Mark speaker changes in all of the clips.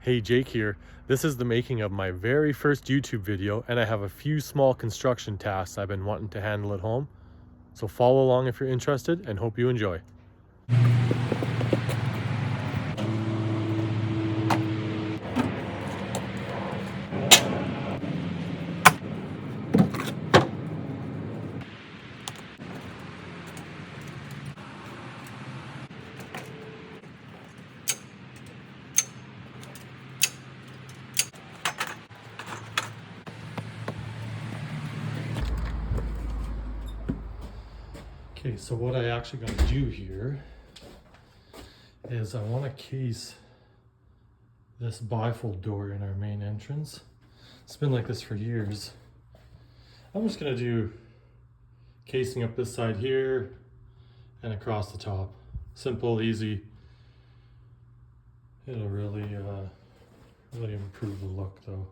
Speaker 1: Hey, Jake here. This is the making of my very first YouTube video, and I have a few small construction tasks I've been wanting to handle at home. So follow along if you're interested, and hope you enjoy. Okay, so what I actually got to do here is I want to case this bifold door in our main entrance. It's been like this for years. I'm just going to do casing up this side here and across the top. Simple, easy. It'll really improve the look though.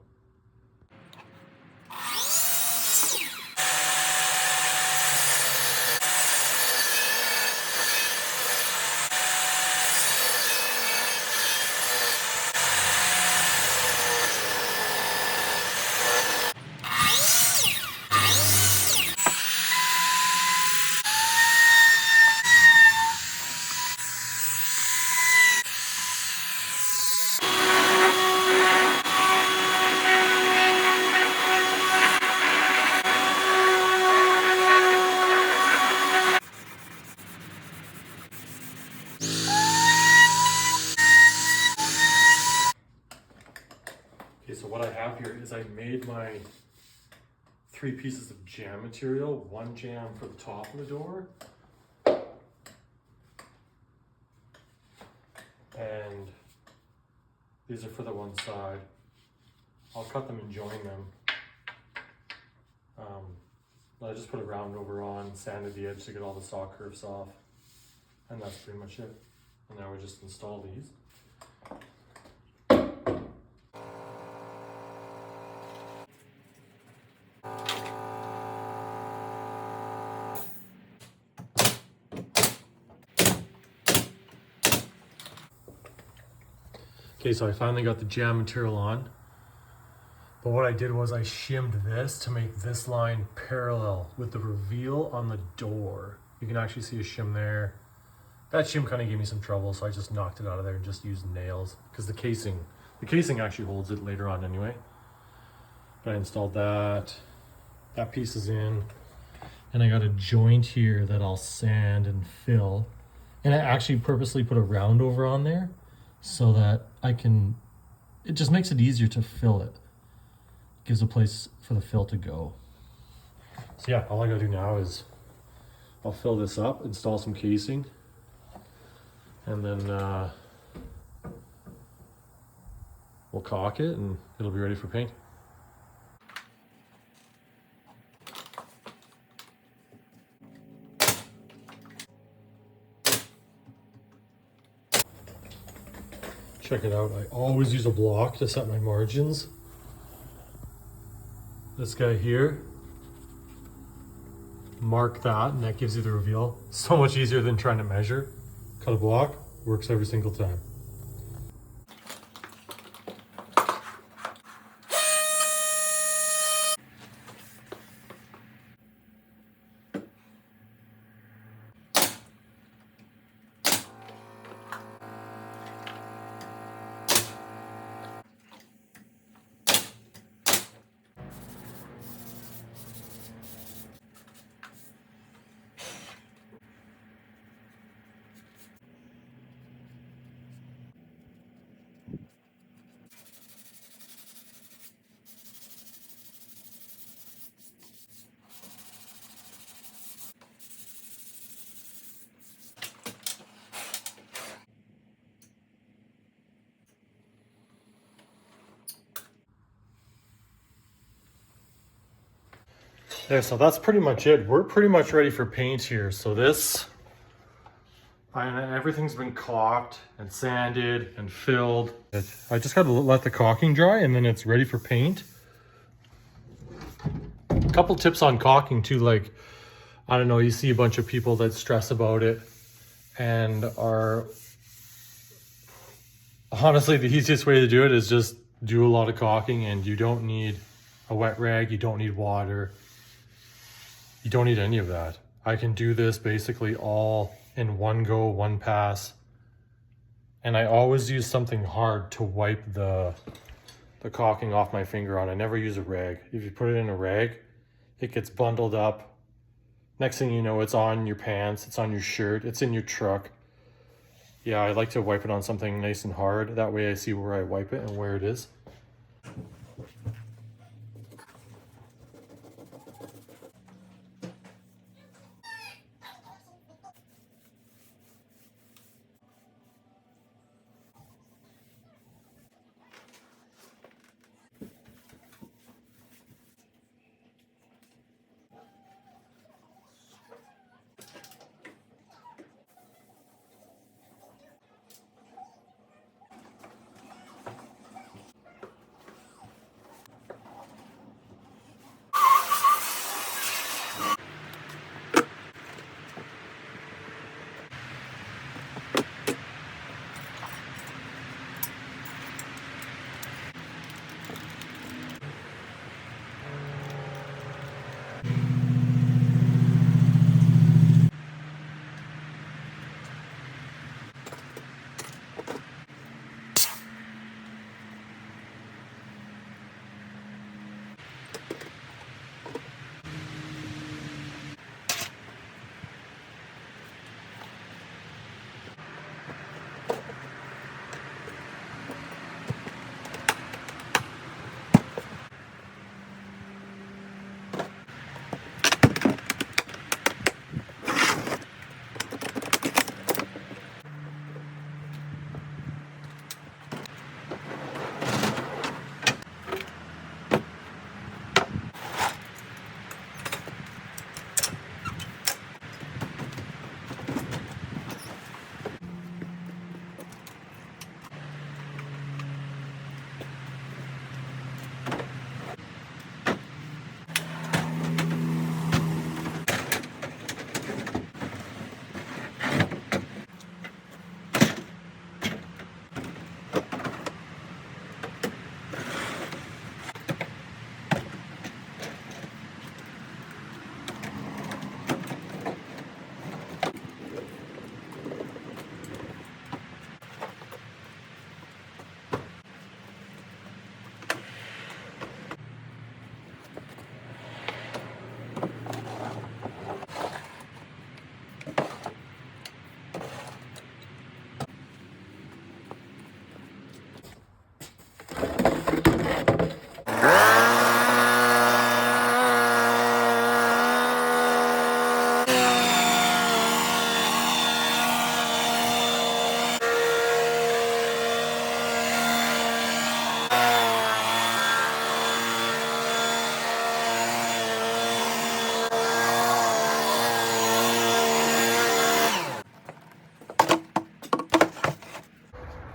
Speaker 1: Okay, so what I have here is I made my 3 pieces of jam material, 1 jam for the top of the door, and these are for the one side. I'll cut them and join them. I just put a round over on, sanded the edge to get all the saw curves off, and that's pretty much it. And now we just install these. Okay, so I finally got the jam material on. But what I did was I shimmed this to make this line parallel with the reveal on the door. You can actually see a shim there. That shim kind of gave me some trouble, so I just knocked it out of there and just used nails because the casing actually holds it later on anyway. But I installed that. That piece is in. And I got a joint here that I'll sand and fill. And I actually purposely put a round over on there so that it just makes it easier to fill it. Gives a place for the fill to go. So yeah, all I gotta do now is I'll fill this up, install some casing, and then we'll caulk it and it'll be ready for paint. Check it out, I always use a block to set my margins. This guy here, mark that, and that gives you the reveal. So much easier than trying to measure. Cut a block, works every single time. Yeah, so that's pretty much it. We're pretty much ready for paint here. So everything's been caulked and sanded and filled. I just got to let the caulking dry and then it's ready for paint. A couple tips on caulking too, like, I don't know, you see a bunch of people that stress about it and are Honestly, the easiest way to do it is just do a lot of caulking, and you don't need a wet rag, you don't need water, you don't need any of that. I can do this basically all in one go, one pass. And I always use something hard to wipe the caulking off my finger on. I never use a rag. If you put it in a rag, it gets bundled up. Next thing you know, it's on your pants, it's on your shirt, it's in your truck. Yeah, I like to wipe it on something nice and hard. That way I see where I wipe it and where it is.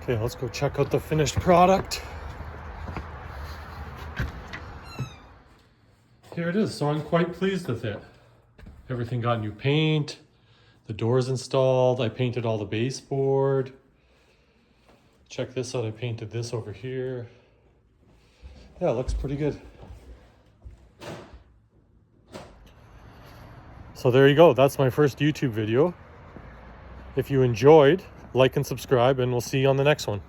Speaker 1: Okay, let's go check out the finished product. Here it is. So I'm quite pleased with it. Everything got new paint, the doors installed, I painted all the baseboard. Check this out, I painted this over here. Yeah, it looks pretty good. So there you go, that's my first YouTube video. If you enjoyed, like and subscribe, and we'll see you on the next one.